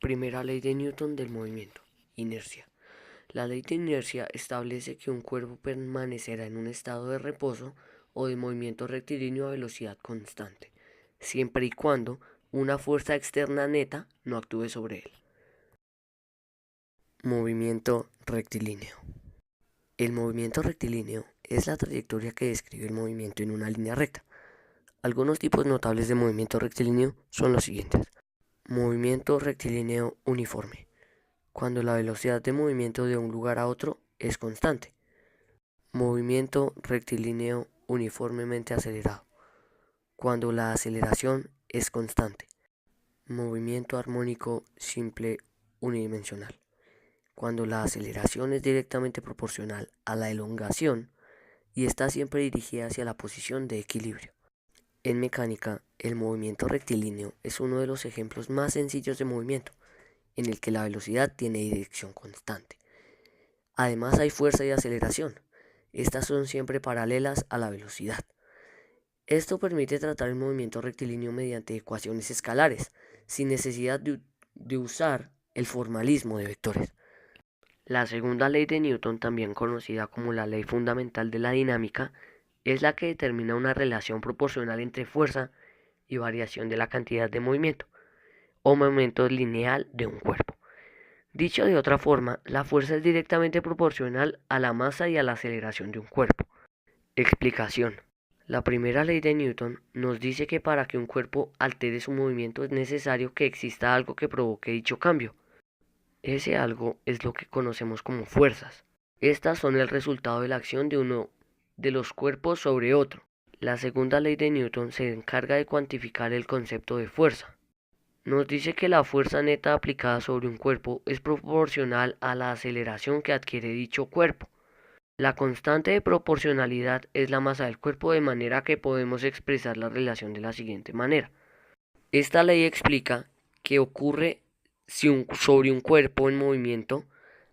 Primera ley de Newton del movimiento. Inercia. La ley de inercia establece que un cuerpo permanecerá en un estado de reposo o de movimiento rectilíneo a velocidad constante, siempre y cuando una fuerza externa neta no actúe sobre él. Movimiento rectilíneo. El movimiento rectilíneo es la trayectoria que describe el movimiento en una línea recta. Algunos tipos notables de movimiento rectilíneo son los siguientes. Movimiento rectilíneo uniforme, cuando la velocidad de movimiento de un lugar a otro es constante. Movimiento rectilíneo uniformemente acelerado, cuando la aceleración es constante. Movimiento armónico simple unidimensional, cuando la aceleración es directamente proporcional a la elongación y está siempre dirigida hacia la posición de equilibrio. En mecánica, el movimiento rectilíneo es uno de los ejemplos más sencillos de movimiento, en el que la velocidad tiene dirección constante. Además hay fuerza y aceleración. Estas son siempre paralelas a la velocidad. Esto permite tratar el movimiento rectilíneo mediante ecuaciones escalares, sin necesidad de usar el formalismo de vectores. La segunda ley de Newton, también conocida como la ley fundamental de la dinámica, es la que determina una relación proporcional entre fuerza y variación de la cantidad de movimiento, o momento lineal de un cuerpo. Dicho de otra forma, la fuerza es directamente proporcional a la masa y a la aceleración de un cuerpo. Explicación. La primera ley de Newton nos dice que para que un cuerpo altere su movimiento es necesario que exista algo que provoque dicho cambio. Ese algo es lo que conocemos como fuerzas. Estas son el resultado de la acción de uno de los cuerpos sobre otro. La segunda ley de Newton se encarga de cuantificar el concepto de fuerza. Nos dice que la fuerza neta aplicada sobre un cuerpo es proporcional a la aceleración que adquiere dicho cuerpo. La constante de proporcionalidad es la masa del cuerpo, de manera que podemos expresar la relación de la siguiente manera. Esta ley explica que ocurre si sobre un cuerpo en movimiento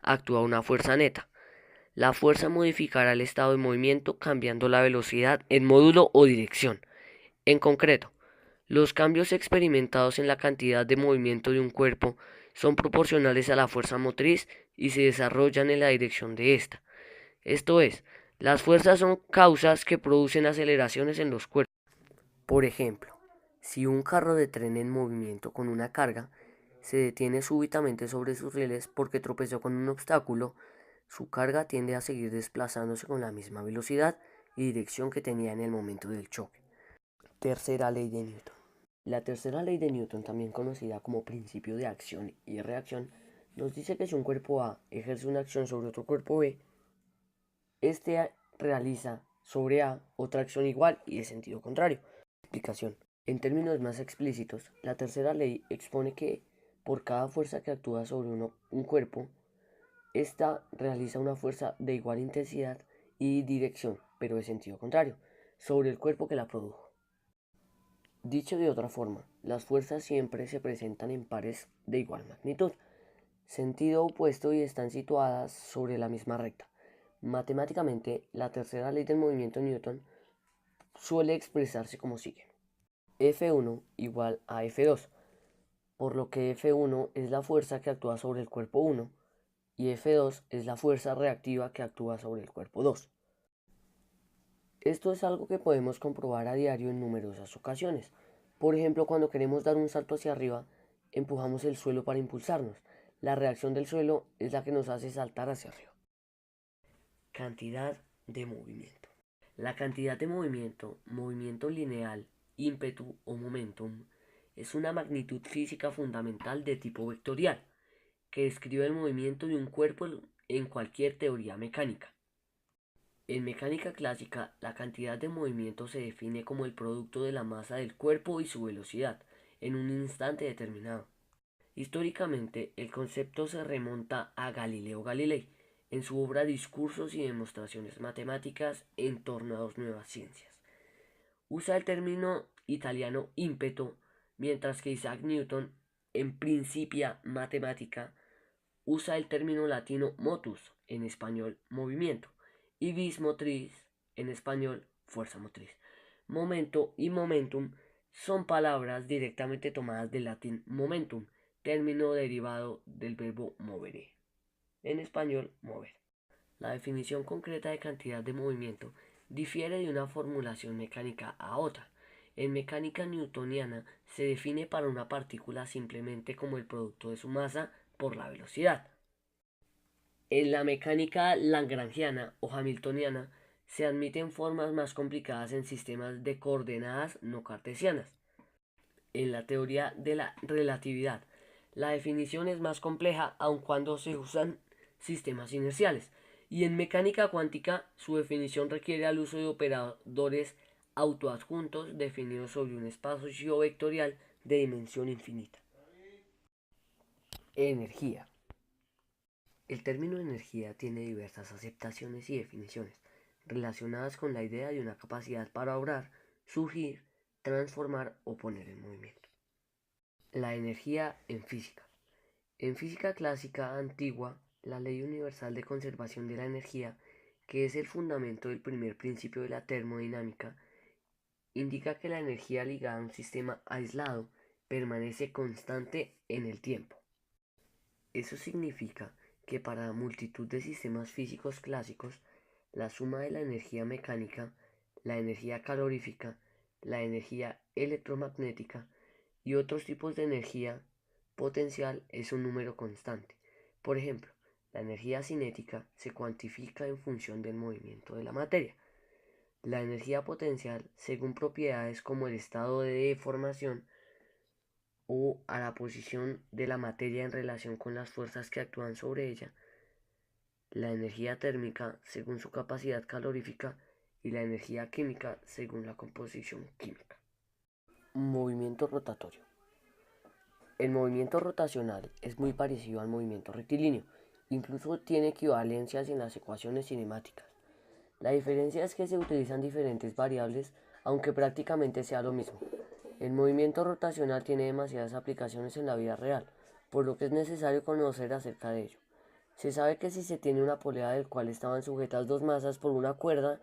actúa una fuerza neta. La fuerza modificará el estado de movimiento cambiando la velocidad en módulo o dirección. En concreto, los cambios experimentados en la cantidad de movimiento de un cuerpo son proporcionales a la fuerza motriz y se desarrollan en la dirección de ésta. Esto es, las fuerzas son causas que producen aceleraciones en los cuerpos. Por ejemplo, si un carro de tren en movimiento con una carga se detiene súbitamente sobre sus rieles porque tropezó con un obstáculo, su carga tiende a seguir desplazándose con la misma velocidad y dirección que tenía en el momento del choque. Tercera ley de Newton. La tercera ley de Newton, también conocida como principio de acción y reacción, nos dice que si un cuerpo A ejerce una acción sobre otro cuerpo B, este realiza sobre A otra acción igual y de sentido contrario. Explicación. En términos más explícitos, la tercera ley expone que por cada fuerza que actúa sobre un cuerpo, ésta realiza una fuerza de igual intensidad y dirección, pero de sentido contrario, sobre el cuerpo que la produjo. Dicho de otra forma, las fuerzas siempre se presentan en pares de igual magnitud, sentido opuesto y están situadas sobre la misma recta. Matemáticamente, la tercera ley del movimiento de Newton suele expresarse como sigue. F1 igual a F2, por lo que F1 es la fuerza que actúa sobre el cuerpo 1 y F2 es la fuerza reactiva que actúa sobre el cuerpo 2. Esto es algo que podemos comprobar a diario en numerosas ocasiones. Por ejemplo, cuando queremos dar un salto hacia arriba, empujamos el suelo para impulsarnos. La reacción del suelo es la que nos hace saltar hacia arriba. Cantidad de movimiento. La cantidad de movimiento, movimiento lineal, ímpetu o momentum, es una magnitud física fundamental de tipo vectorial, que describe el movimiento de un cuerpo en cualquier teoría mecánica. En mecánica clásica, la cantidad de movimiento se define como el producto de la masa del cuerpo y su velocidad, en un instante determinado. Históricamente, el concepto se remonta a Galileo Galilei, en su obra Discursos y demostraciones matemáticas en torno a dos nuevas ciencias. Usa el término italiano ímpeto, mientras que Isaac Newton, en Principia Mathematica, usa el término latino motus, en español movimiento, y vis motriz, en español fuerza motriz. Momento y momentum son palabras directamente tomadas del latín momentum, término derivado del verbo movere, en español mover. La definición concreta de cantidad de movimiento difiere de una formulación mecánica a otra. En mecánica newtoniana se define para una partícula simplemente como el producto de su masa por la velocidad. En la mecánica lagrangiana o hamiltoniana se admiten formas más complicadas en sistemas de coordenadas no cartesianas. En la teoría de la relatividad, la definición es más compleja aun cuando se usan sistemas inerciales. Y en mecánica cuántica, su definición requiere el uso de operadores autoadjuntos definidos sobre un espacio vectorial de dimensión infinita. Energía. El término energía tiene diversas aceptaciones y definiciones relacionadas con la idea de una capacidad para obrar, surgir, transformar o poner en movimiento. La energía en física. En física clásica antigua, la ley universal de conservación de la energía, que es el fundamento del primer principio de la termodinámica, indica que la energía ligada a un sistema aislado permanece constante en el tiempo. Eso significa que para multitud de sistemas físicos clásicos, la suma de la energía mecánica, la energía calorífica, la energía electromagnética y otros tipos de energía potencial es un número constante. Por ejemplo, la energía cinética se cuantifica en función del movimiento de la materia. La energía potencial, según propiedades como el estado de deformación o a la posición de la materia en relación con las fuerzas que actúan sobre ella. La energía térmica, según su capacidad calorífica, y la energía química, según la composición química. Movimiento rotatorio. El movimiento rotacional es muy parecido al movimiento rectilíneo, incluso tiene equivalencias en las ecuaciones cinemáticas. La diferencia es que se utilizan diferentes variables, aunque prácticamente sea lo mismo. El movimiento rotacional tiene demasiadas aplicaciones en la vida real, por lo que es necesario conocer acerca de ello. Se sabe que si se tiene una polea del cual estaban sujetas dos masas por una cuerda,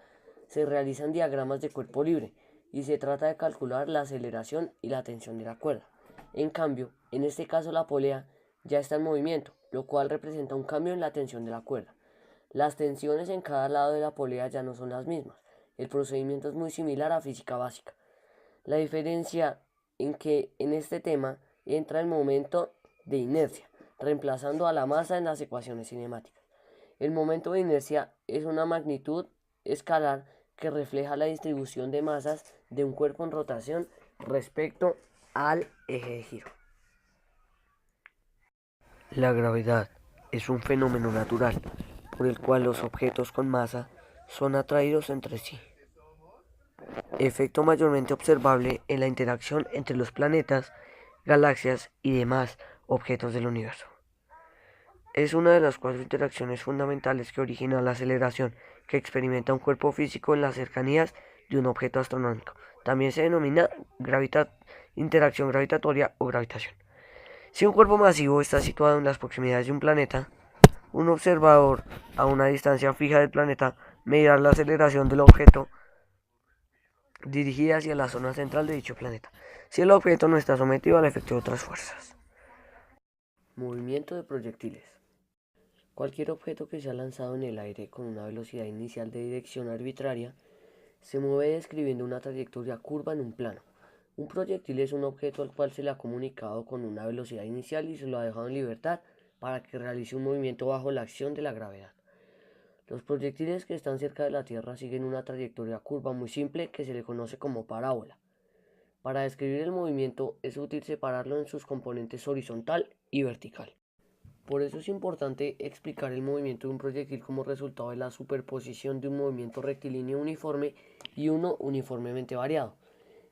se realizan diagramas de cuerpo libre, y se trata de calcular la aceleración y la tensión de la cuerda. En cambio, en este caso la polea ya está en movimiento, lo cual representa un cambio en la tensión de la cuerda. Las tensiones en cada lado de la polea ya no son las mismas. El procedimiento es muy similar a física básica. La diferencia en que en este tema entra el momento de inercia, reemplazando a la masa en las ecuaciones cinemáticas. El momento de inercia es una magnitud escalar que refleja la distribución de masas de un cuerpo en rotación respecto al eje de giro. La gravedad es un fenómeno natural por el cual los objetos con masa son atraídos entre sí. Efecto mayormente observable en la interacción entre los planetas, galaxias y demás objetos del universo. Es una de las cuatro interacciones fundamentales que origina la aceleración que experimenta un cuerpo físico en las cercanías de un objeto astronómico. También se denomina interacción gravitatoria o gravitación. Si un cuerpo masivo está situado en las proximidades de un planeta, un observador a una distancia fija del planeta medirá la aceleración del objeto dirigida hacia la zona central de dicho planeta, si el objeto no está sometido al efecto de otras fuerzas. Movimiento de proyectiles. Cualquier objeto que sea lanzado en el aire con una velocidad inicial de dirección arbitraria se mueve describiendo una trayectoria curva en un plano. Un proyectil es un objeto al cual se le ha comunicado con una velocidad inicial y se lo ha dejado en libertad para que realice un movimiento bajo la acción de la gravedad. Los proyectiles que están cerca de la Tierra siguen una trayectoria curva muy simple que se le conoce como parábola. Para describir el movimiento es útil separarlo en sus componentes horizontal y vertical. Por eso es importante explicar el movimiento de un proyectil como resultado de la superposición de un movimiento rectilíneo uniforme y uno uniformemente variado,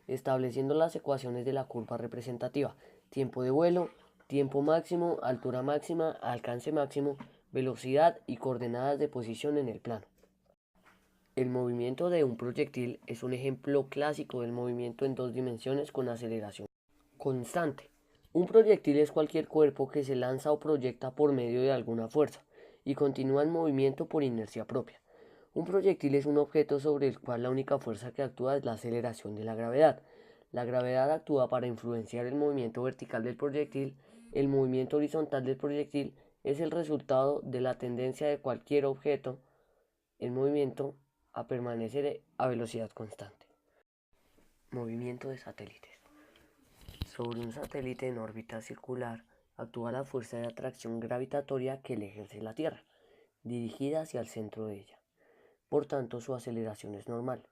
estableciendo las ecuaciones de la curva representativa: tiempo de vuelo, tiempo máximo, altura máxima, alcance máximo, velocidad y coordenadas de posición en el plano. El movimiento de un proyectil es un ejemplo clásico del movimiento en dos dimensiones con aceleración constante. Un proyectil es cualquier cuerpo que se lanza o proyecta por medio de alguna fuerza y continúa en movimiento por inercia propia. Un proyectil es un objeto sobre el cual la única fuerza que actúa es la aceleración de la gravedad. La gravedad actúa para influenciar el movimiento vertical del proyectil El movimiento horizontal del proyectil es el resultado de la tendencia de cualquier objeto en movimiento a permanecer a velocidad constante. Movimiento de satélites. Sobre un satélite en órbita circular actúa la fuerza de atracción gravitatoria que le ejerce la Tierra, dirigida hacia el centro de ella. Por tanto, su aceleración es normal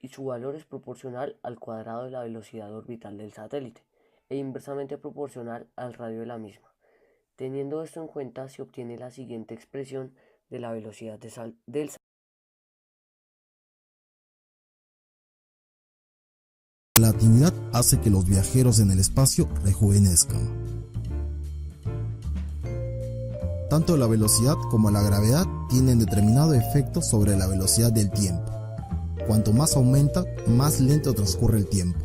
y su valor es proporcional al cuadrado de la velocidad orbital del satélite e inversamente proporcional al radio de la misma. Teniendo esto en cuenta, se obtiene la siguiente expresión de la velocidad del satélite. La relatividad hace que los viajeros en el espacio rejuvenezcan. Tanto la velocidad como la gravedad tienen determinado efecto sobre la velocidad del tiempo. Cuanto más aumenta, más lento transcurre el tiempo.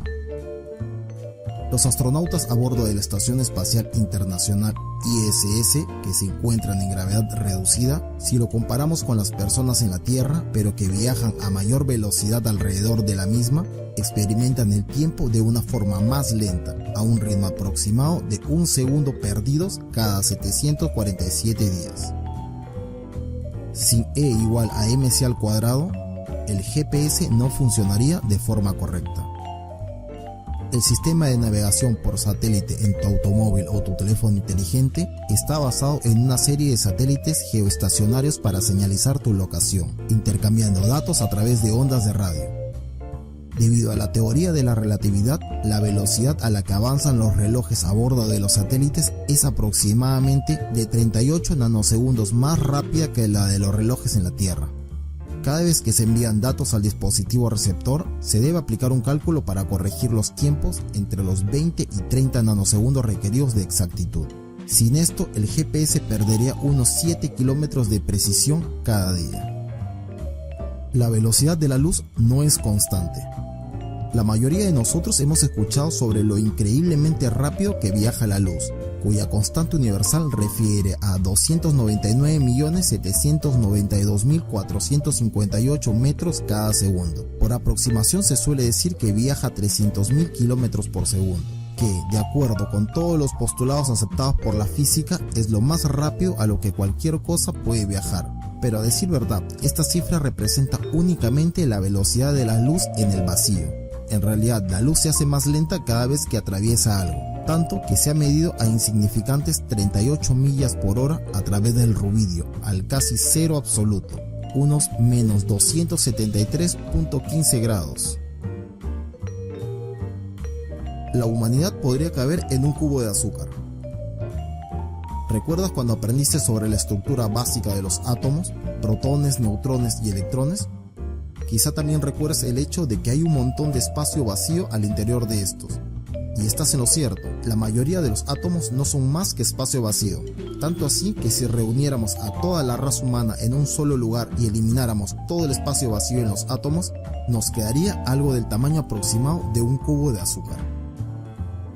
Los astronautas a bordo de la Estación Espacial Internacional ISS, que se encuentran en gravedad reducida, si lo comparamos con las personas en la Tierra, pero que viajan a mayor velocidad alrededor de la misma, experimentan el tiempo de una forma más lenta, a un ritmo aproximado de 1 segundo perdidos cada 747 días. Sin E igual a mc al cuadrado, el GPS no funcionaría de forma correcta. El sistema de navegación por satélite en tu automóvil o tu teléfono inteligente está basado en una serie de satélites geoestacionarios para señalizar tu locación, intercambiando datos a través de ondas de radio. Debido a la teoría de la relatividad, la velocidad a la que avanzan los relojes a bordo de los satélites es aproximadamente de 38 nanosegundos más rápida que la de los relojes en la Tierra. Cada vez que se envían datos al dispositivo receptor, se debe aplicar un cálculo para corregir los tiempos entre los 20 y 30 nanosegundos requeridos de exactitud. Sin esto, el GPS perdería unos 7 kilómetros de precisión cada día. La velocidad de la luz no es constante. La mayoría de nosotros hemos escuchado sobre lo increíblemente rápido que viaja la luz, cuya constante universal refiere a 299.792.458 metros cada segundo. Por aproximación se suele decir que viaja a 300.000 kilómetros por segundo, que, de acuerdo con todos los postulados aceptados por la física, es lo más rápido a lo que cualquier cosa puede viajar. Pero a decir verdad, esta cifra representa únicamente la velocidad de la luz en el vacío. En realidad, la luz se hace más lenta cada vez que atraviesa algo, tanto que se ha medido a insignificantes 38 millas por hora a través del rubidio, al casi cero absoluto, unos menos 273.15 grados. La humanidad podría caber en un cubo de azúcar. ¿Recuerdas cuando aprendiste sobre la estructura básica de los átomos, protones, neutrones y electrones? Quizá también recuerdes el hecho de que hay un montón de espacio vacío al interior de estos. Y estás en lo cierto, la mayoría de los átomos no son más que espacio vacío, tanto así que si reuniéramos a toda la raza humana en un solo lugar y elimináramos todo el espacio vacío en los átomos, nos quedaría algo del tamaño aproximado de un cubo de azúcar.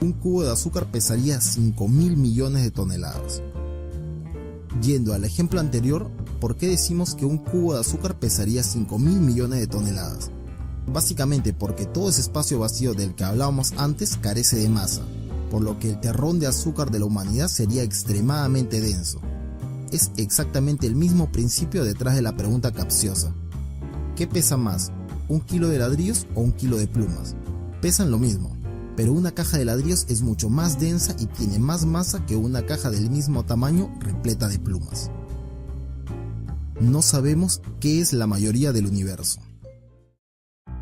Un cubo de azúcar pesaría 5.000 millones de toneladas. Yendo al ejemplo anterior, ¿por qué decimos que un cubo de azúcar pesaría 5.000 millones de toneladas? Básicamente porque todo ese espacio vacío del que hablábamos antes carece de masa, por lo que el terrón de azúcar de la humanidad sería extremadamente denso. Es exactamente el mismo principio detrás de la pregunta capciosa: ¿qué pesa más, un kilo de ladrillos o un kilo de plumas? Pesan lo mismo, pero una caja de ladrillos es mucho más densa y tiene más masa que una caja del mismo tamaño repleta de plumas. No sabemos qué es la mayoría del universo.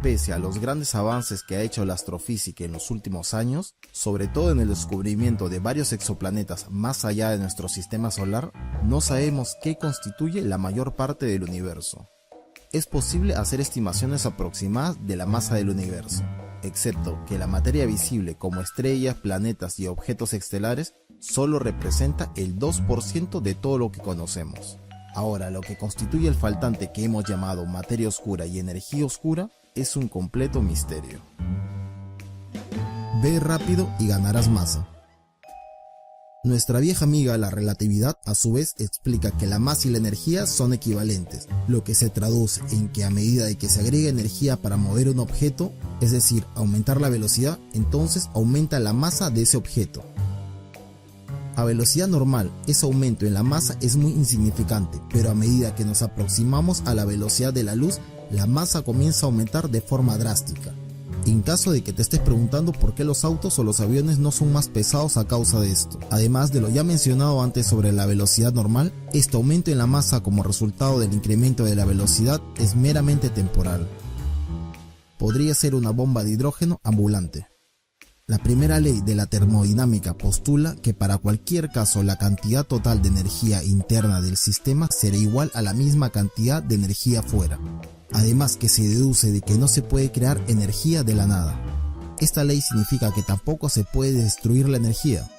Pese a los grandes avances que ha hecho la astrofísica en los últimos años, sobre todo en el descubrimiento de varios exoplanetas más allá de nuestro sistema solar, no sabemos qué constituye la mayor parte del universo. Es posible hacer estimaciones aproximadas de la masa del universo, excepto que la materia visible como estrellas, planetas y objetos estelares solo representa el 2% de todo lo que conocemos. Ahora, lo que constituye el faltante que hemos llamado materia oscura y energía oscura es un completo misterio. Ve rápido y ganarás masa. Nuestra vieja amiga la relatividad a su vez explica que la masa y la energía son equivalentes, lo que se traduce en que a medida de que se agrega energía para mover un objeto, es decir, aumentar la velocidad, entonces aumenta la masa de ese objeto. A velocidad normal, ese aumento en la masa es muy insignificante, pero a medida que nos aproximamos a la velocidad de la luz, la masa comienza a aumentar de forma drástica. En caso de que te estés preguntando por qué los autos o los aviones no son más pesados a causa de esto, además de lo ya mencionado antes sobre la velocidad normal, este aumento en la masa como resultado del incremento de la velocidad es meramente temporal. Podría ser una bomba de hidrógeno ambulante. La primera ley de la termodinámica postula que para cualquier caso la cantidad total de energía interna del sistema será igual a la misma cantidad de energía fuera. Además que se deduce de que no se puede crear energía de la nada. Esta ley significa que tampoco se puede destruir la energía.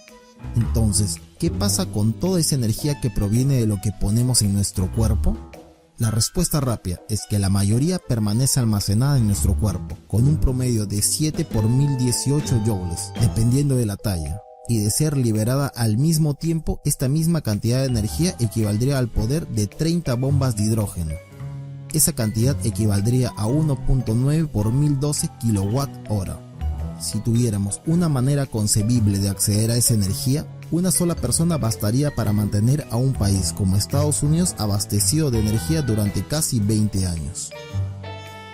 Entonces, ¿qué pasa con toda esa energía que proviene de lo que ponemos en nuestro cuerpo? La respuesta rápida es que la mayoría permanece almacenada en nuestro cuerpo, con un promedio de 7 por 1018 joules, dependiendo de la talla. Y de ser liberada al mismo tiempo, esta misma cantidad de energía equivaldría al poder de 30 bombas de hidrógeno. Esa cantidad equivaldría a 1.9 por 1012 kWh. Si tuviéramos una manera concebible de acceder a esa energía, una sola persona bastaría para mantener a un país como Estados Unidos abastecido de energía durante casi 20 años.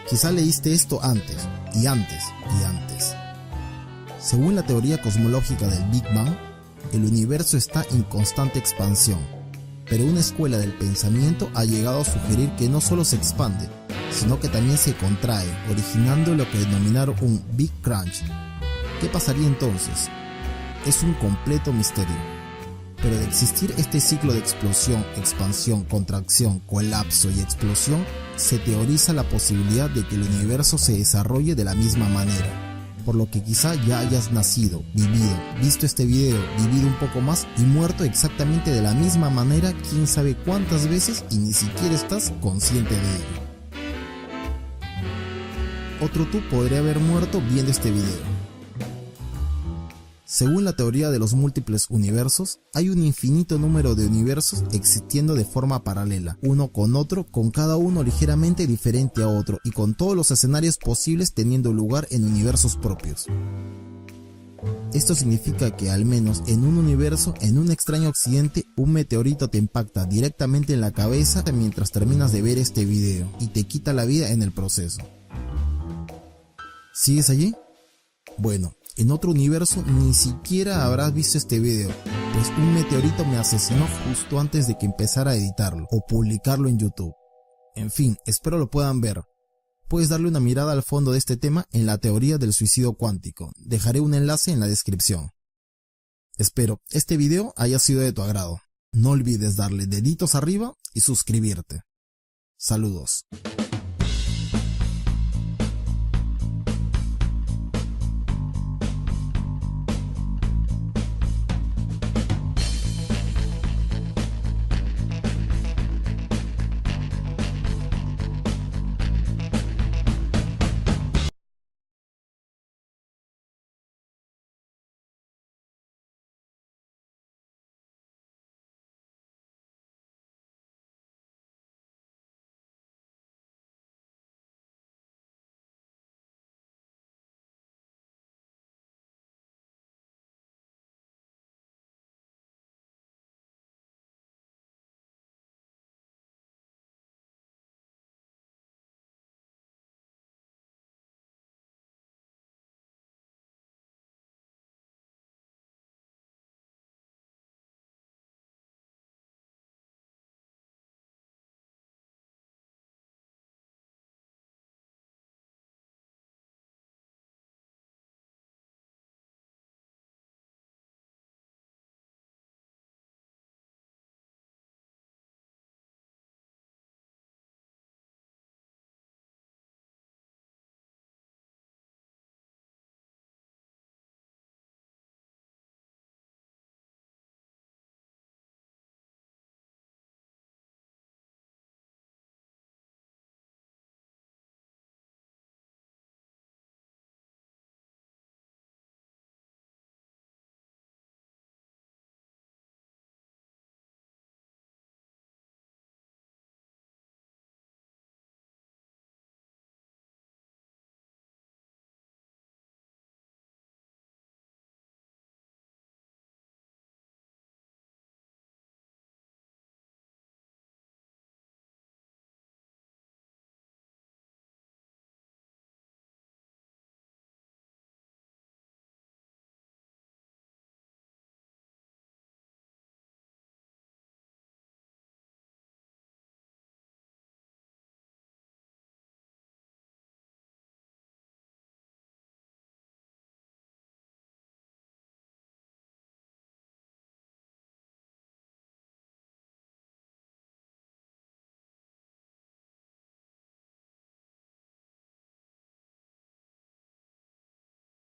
Quizá leíste esto antes, y antes, y antes. Según la teoría cosmológica del Big Bang, el universo está en constante expansión, pero una escuela del pensamiento ha llegado a sugerir que no solo se expande, sino que también se contrae, originando lo que denominaron un Big Crunch. ¿Qué pasaría entonces? Es un completo misterio. Pero de existir este ciclo de explosión, expansión, contracción, colapso y explosión, se teoriza la posibilidad de que el universo se desarrolle de la misma manera. Por lo que quizá ya hayas nacido, vivido, visto este video, vivido un poco más y muerto exactamente de la misma manera quién sabe cuántas veces y ni siquiera estás consciente de ello. Otro tú podría haber muerto viendo este video. Según la teoría de los múltiples universos, hay un infinito número de universos existiendo de forma paralela, uno con otro, con cada uno ligeramente diferente a otro y con todos los escenarios posibles teniendo lugar en universos propios. Esto significa que al menos en un universo, en un extraño accidente, un meteorito te impacta directamente en la cabeza mientras terminas de ver este video y te quita la vida en el proceso. ¿Sigues allí? Bueno, en otro universo ni siquiera habrás visto este video, pues un meteorito me asesinó justo antes de que empezara a editarlo o publicarlo en YouTube. En fin, espero lo puedan ver. Puedes darle una mirada al fondo de este tema en la teoría del suicidio cuántico. Dejaré un enlace en la descripción. Espero este video haya sido de tu agrado. No olvides darle deditos arriba y suscribirte. Saludos.